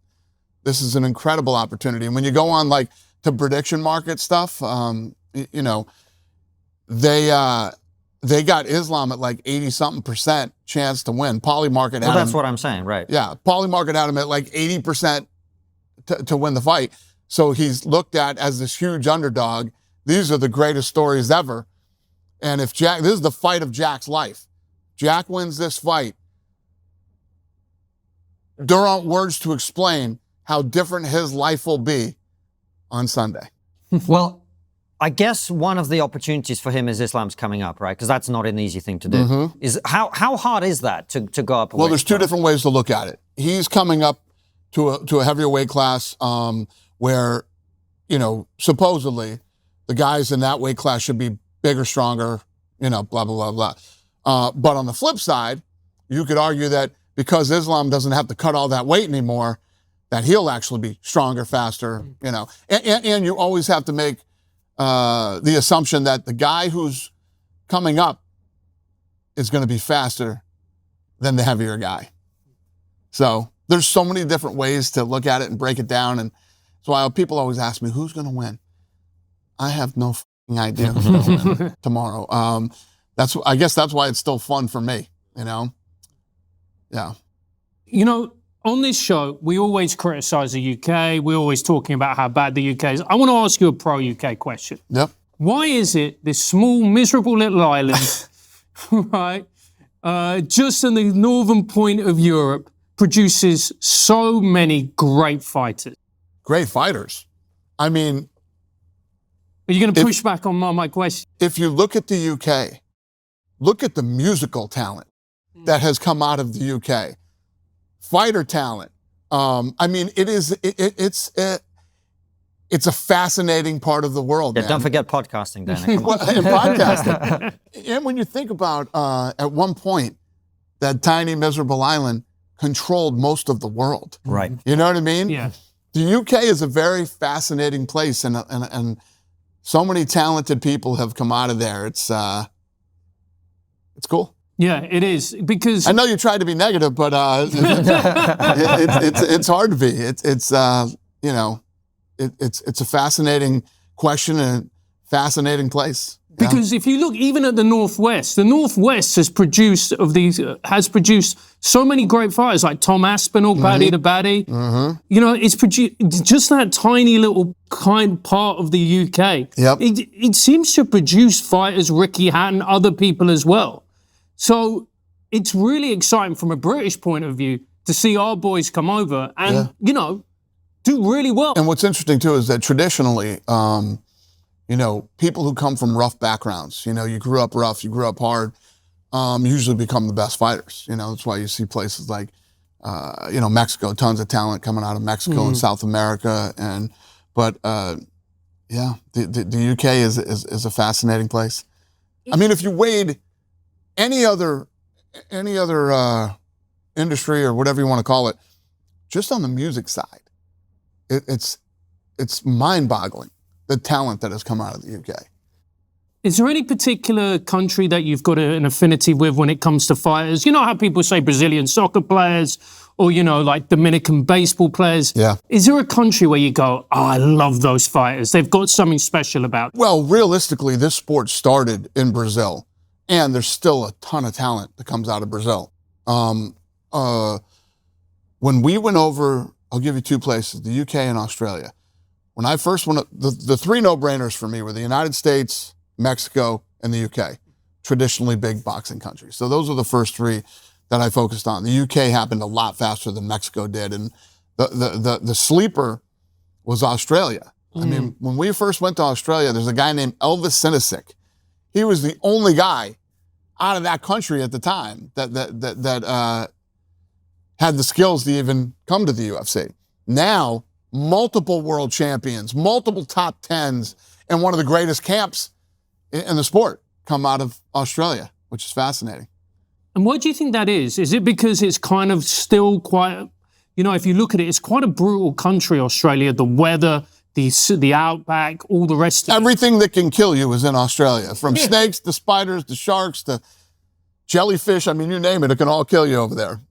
This is an incredible opportunity. And when you go on like to prediction market stuff, you know, they got Islam at like 80-something% chance to win. Polymarket had Well, that's him, what I'm saying, right? yeah, Polymarket had him at like 80% to win the fight. So he's looked at as this huge underdog. These are the greatest stories ever. And if Jack, this is the fight of Jack's life. Jack wins this fight. There aren't words to explain how different his life will be on Sunday. Well, I guess one of the opportunities for him is Islam's coming up, right? Because that's not an easy thing to do. Mm-hmm. Is how hard is that to go up? Well, there's two different ways to look at it. He's coming up to a heavier weight class where, you know, supposedly the guys in that weight class should be bigger, stronger, you know, blah, blah, blah, blah. But on the flip side, you could argue that because Islam doesn't have to cut all that weight anymore, that he'll actually be stronger, faster, you know. And you always have to make the assumption that the guy who's coming up is going to be faster than the heavier guy. So there's so many different ways to look at it and break it down. And that's why people always ask me, who's going to win? I have no idea who's going to win tomorrow. I guess that's why it's still fun for me, you know? Yeah. You know, on this show, we always criticize the UK. We're always talking about how bad the UK is. I want to ask you a pro-UK question. Yep. Why is it this small, miserable little island, right, just in the northern point of Europe, produces so many great fighters? Great fighters. I mean, Are you going to push back on my question? if you look at the UK, look at the musical talent that has come out of the UK. Fighter talent. I mean, it's a fascinating part of the world. Yeah, man. don't forget podcasting, Dana. Come on. Well, and podcasting. And when you think about at one point, that tiny, miserable island controlled most of the world. Right. You know what I mean? Yeah. The UK is a very fascinating place, and so many talented people have come out of there. It's cool. Yeah, it is. Because I know you tried to be negative, but it's hard to be. It's you know, it's a fascinating question and fascinating place. Yeah. Because if you look even at the Northwest has produced so many great fighters like Tom Aspinall, Paddy the Baddy. Mm-hmm. You know, it's produced just that tiny little kind part of the UK. Yep. It seems to produce fighters, Ricky Hatton, other people as well. So it's really exciting from a British point of view to see our boys come over and, you know, do really well. And what's interesting too is that traditionally, you know, people who come from rough backgrounds, you know, you grew up rough, you grew up hard, usually become the best fighters. You know, that's why you see places like, you know, Mexico, tons of talent coming out of Mexico and South America. But the UK is a fascinating place. I mean, if you weighed any other industry or whatever you want to call it, just on the music side, it's mind-boggling, the talent that has come out of the UK. Is there any particular country that you've got an affinity with when it comes to fighters? You know how people say Brazilian soccer players or, you know, like Dominican baseball players? Yeah. Is there a country where you go, oh, I love those fighters. They've got something special about them? Well, realistically, this sport started in Brazil, and there's still a ton of talent that comes out of Brazil. When we went over, I'll give you two places, the UK and Australia. When I first went, the three no-brainers for me were the United States, Mexico, and the UK, traditionally big boxing countries. So those are the first three that I focused on. The UK happened a lot faster than Mexico did, and the sleeper was Australia. I mean, when we first went to Australia, there's a guy named Elvis Sinisic. He was the only guy out of that country at the time that had the skills to even come to the UFC. Now, multiple world champions, multiple top 10s, and one of the greatest camps in the sport come out of Australia, which is fascinating. And why do you think that is? Is it because it's kind of still quite, if you look at it, it's quite a brutal country, Australia, the weather, the outback, all the rest of it. Everything that can kill you is in Australia, from snakes to spiders to sharks to jellyfish. I mean, you name it, it can all kill you over there.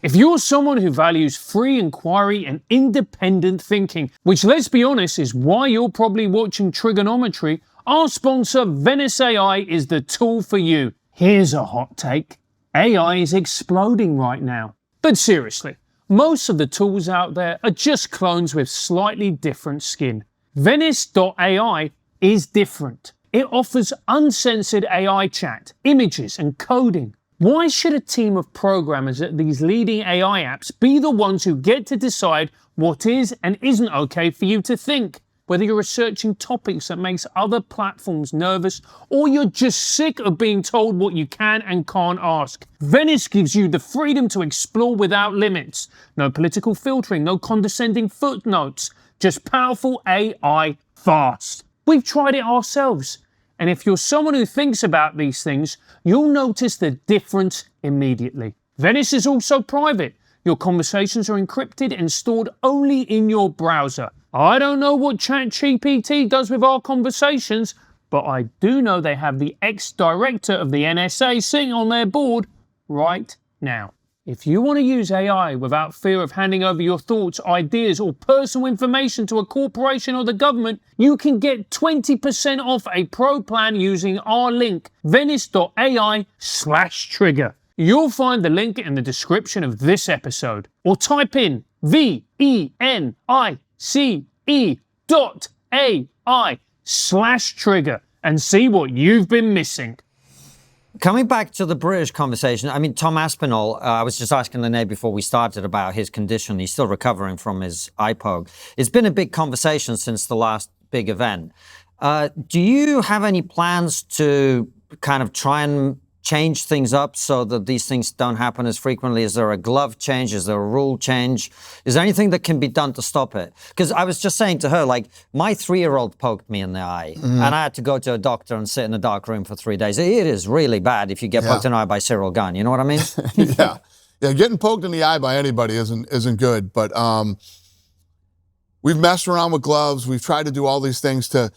If you're someone who values free inquiry and independent thinking, which, let's be honest, is why you're probably watching TRIGGERnometry, our sponsor, Venice AI, is the tool for you. Here's a hot take. AI is exploding right now. But seriously, most of the tools out there are just clones with slightly different skin. Venice.ai is different. It offers uncensored AI chat, images, and coding. Why should a team of programmers at these leading AI apps be the ones who get to decide what is and isn't okay for you to think? Whether you're researching topics that makes other platforms nervous, or you're just sick of being told what you can and can't ask, Venice gives you the freedom to explore without limits. No political filtering, no condescending footnotes, just powerful AI fast. We've tried it ourselves. And if you're someone who thinks about these things, you'll notice the difference immediately. Venice is also private. Your conversations are encrypted and stored only in your browser. I don't know what ChatGPT does with our conversations, but I do know they have the ex-director of the NSA sitting on their board right now. If you want to use AI without fear of handing over your thoughts, ideas, or personal information to a corporation or the government, you can get 20% off a pro plan using our link, venice.ai/trigger. You'll find the link in the description of this episode, or type in VENICE.ai/trigger and see what you've been missing. Coming back to the British conversation, I mean, Tom Aspinall, I was just asking Lene before we started about his condition. He's still recovering from his eye poke. It's been a big conversation since the last big event. Do you have any plans to kind of try and change things up so that these things don't happen as frequently? Is there a glove change? Is there a rule change? Is there anything that can be done to stop it? Because I was just saying to her, like, my 3-year-old poked me in the eye, and I had to go to a doctor and sit in a dark room for 3 days. It is really bad if you get poked in the eye by Cyril Gunn. You know what I mean? Yeah, getting poked in the eye by anybody isn't good. But we've messed around with gloves. We've tried to do all these things to,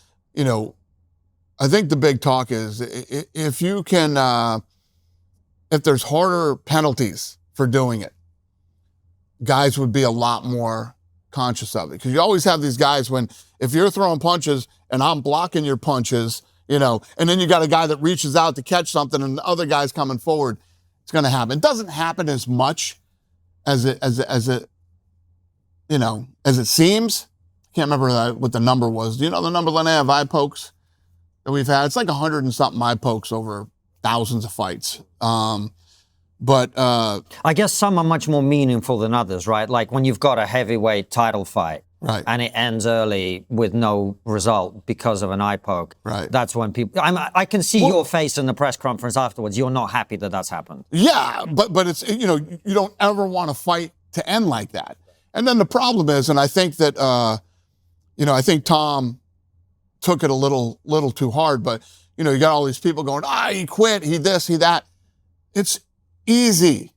I think the big talk is if you can, if there's harder penalties for doing it, guys would be a lot more conscious of it. Because you always have these guys if you're throwing punches and I'm blocking your punches, and then you got a guy that reaches out to catch something and the other guy's coming forward, it's going to happen. It doesn't happen as much as it seems. I can't remember what the number was. Do you know the number, Lene, of eye pokes that we've had? It's like 100 and something eye pokes over thousands of fights. But I guess some are much more meaningful than others, right? Like when you've got a heavyweight title fight, right, and it ends early with no result because of an eye poke. Right. That's when people. I can see your face in the press conference afterwards. You're not happy that that's happened. Yeah, but it's you don't ever want a fight to end like that. And then the problem is, and I think that I think Tom took it a little too hard. But you got all these people going, he quit, he this, he that. It's easy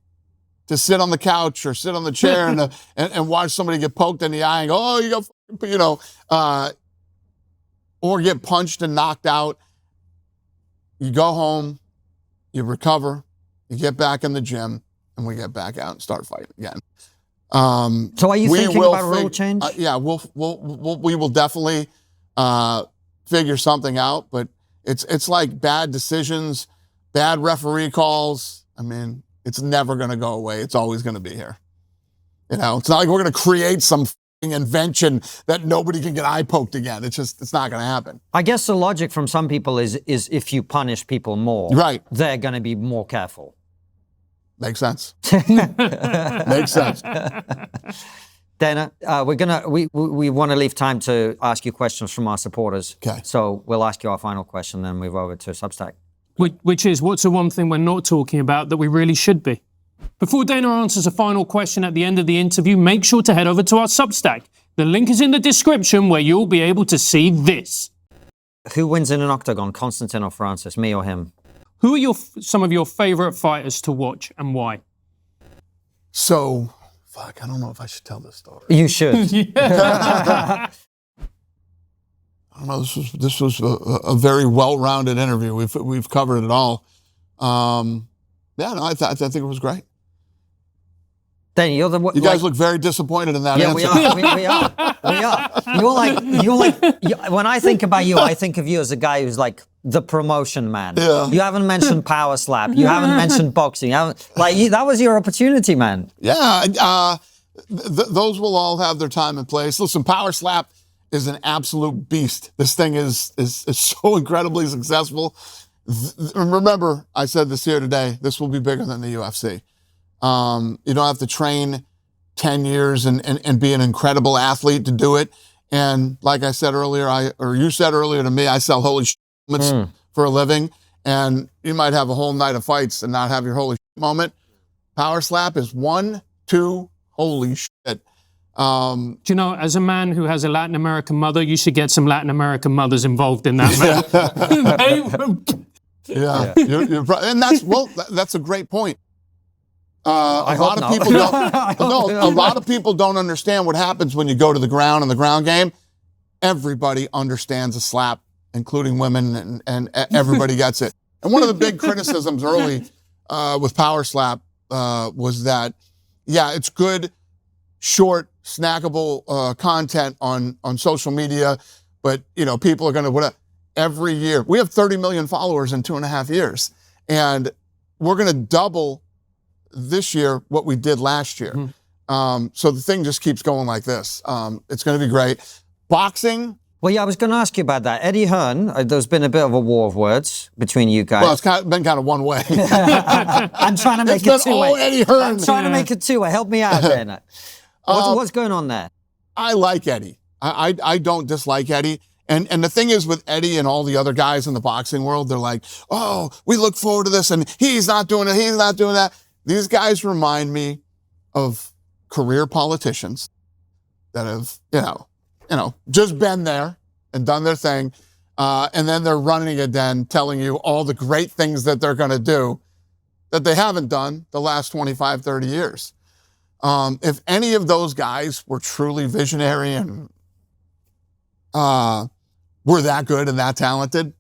to sit on the couch or sit on the chair and watch somebody get poked in the eye and go, oh, you got, or get punched and knocked out. You go home, you recover, you get back in the gym, and we get back out and start fighting again. So are you thinking about a rule change? Yeah, we will definitely figure something out, but it's like bad decisions, bad referee calls. I mean, it's never going to go away. It's always going to be here. It's not like we're going to create some invention that nobody can get eye poked again. It's not going to happen. I guess the logic from some people is if you punish people more, right, they're going to be more careful. Makes sense. Makes sense. Dana, we want to leave time to ask you questions from our supporters. Okay. So we'll ask you our final question, then move over to Substack. Which is, what's the one thing we're not talking about that we really should be? Before Dana answers a final question at the end of the interview, make sure to head over to our Substack. The link is in the description where you'll be able to see this. Who wins in an octagon, Konstantin or Francis, me or him? Who are some of your favorite fighters to watch and why? So, fuck, I don't know if I should tell this story. You should. I don't know. This was a very well-rounded interview. We've covered it all. Yeah, no, I think it was great. Then you're the You guys look very disappointed in that answer. We are. You're like. When I think about you, I think of you as a guy who's like the promotion man. Yeah. You haven't mentioned power slap. You haven't mentioned boxing. You haven't, that was your opportunity, man. Yeah. Those will all have their time and place. Listen, power slap is an absolute beast. This thing is so incredibly successful. Remember, I said this here today. This will be bigger than the UFC. You don't have to train 10 years and be an incredible athlete to do it. And like I said earlier, you said earlier to me, I sell holy shit moments for a living. And you might have a whole night of fights and not have your holy shit moment. Power slap is 1, 2, holy shit. Do you know, as a man who has a Latin American mother, you should get some Latin American mothers involved in that, man. Yeah. And that's a great point. A lot of people don't understand what happens when you go to the ground in the ground game. Everybody understands a slap, including women, and everybody gets it. And one of the big criticisms early with power slap was that, yeah, it's good, short, snackable content on social media, but people are going to every year. We have 30 million followers in 2.5 years, and we're going to double this year what we did last year. So the thing just keeps going like this. It's going to be great. Boxing. Well, yeah, I was going to ask you about that. Eddie Hearn, there's been a bit of a war of words between you guys. Well, it's been kind of one way. I'm trying to make it two-way. Eddie Hearn. I'm trying to make it two-way. Help me out, Dana. What's going on there? I like Eddie. I don't dislike Eddie. And the thing is with Eddie and all the other guys in the boxing world, they're like, oh, we look forward to this, and he's not doing it, he's not doing that. These guys remind me of career politicians that have, just been there and done their thing. And then they're running it then, telling you all the great things that they're going to do that they haven't done the last 25, 30 years. If any of those guys were truly visionary and were that good and that talented,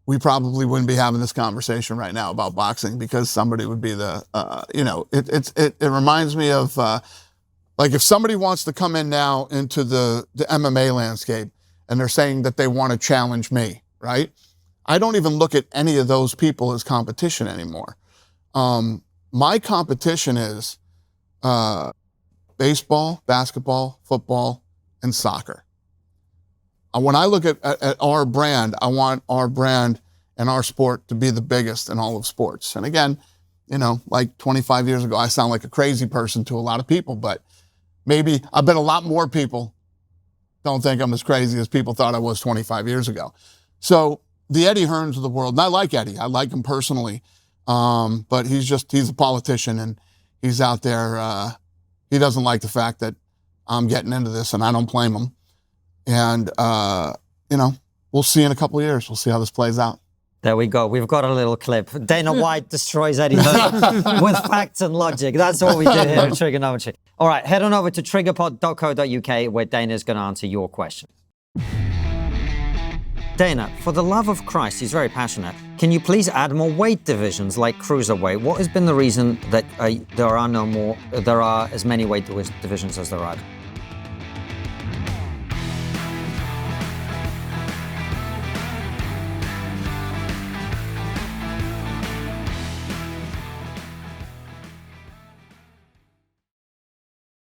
we probably wouldn't be having this conversation right now about boxing, because somebody would be it reminds me of, like if somebody wants to come in now into the MMA landscape and they're saying that they want to challenge me, right? I don't even look at any of those people as competition anymore. My competition is baseball, basketball, football, and soccer. When I look at our brand, I want our brand and our sport to be the biggest in all of sports. And again, like 25 years ago, I sound like a crazy person to a lot of people, but maybe I bet a lot more people don't think I'm as crazy as people thought I was 25 years ago. So the Eddie Hearns of the world, and I like Eddie, I like him personally, but he's a politician, and he's out there, he doesn't like the fact that I'm getting into this, and I don't blame him. And, we'll see in a couple of years. We'll see how this plays out. There we go. We've got a little clip. Dana White destroys Eddie Hearn with facts and logic. That's what we did here at TRIGGERnometry. All right, head on over to triggerpod.co.uk where Dana's going to answer your question. Dana, for the love of Christ, he's very passionate. Can you please add more weight divisions like cruiserweight? What has been the reason that there are as many weight divisions as there are?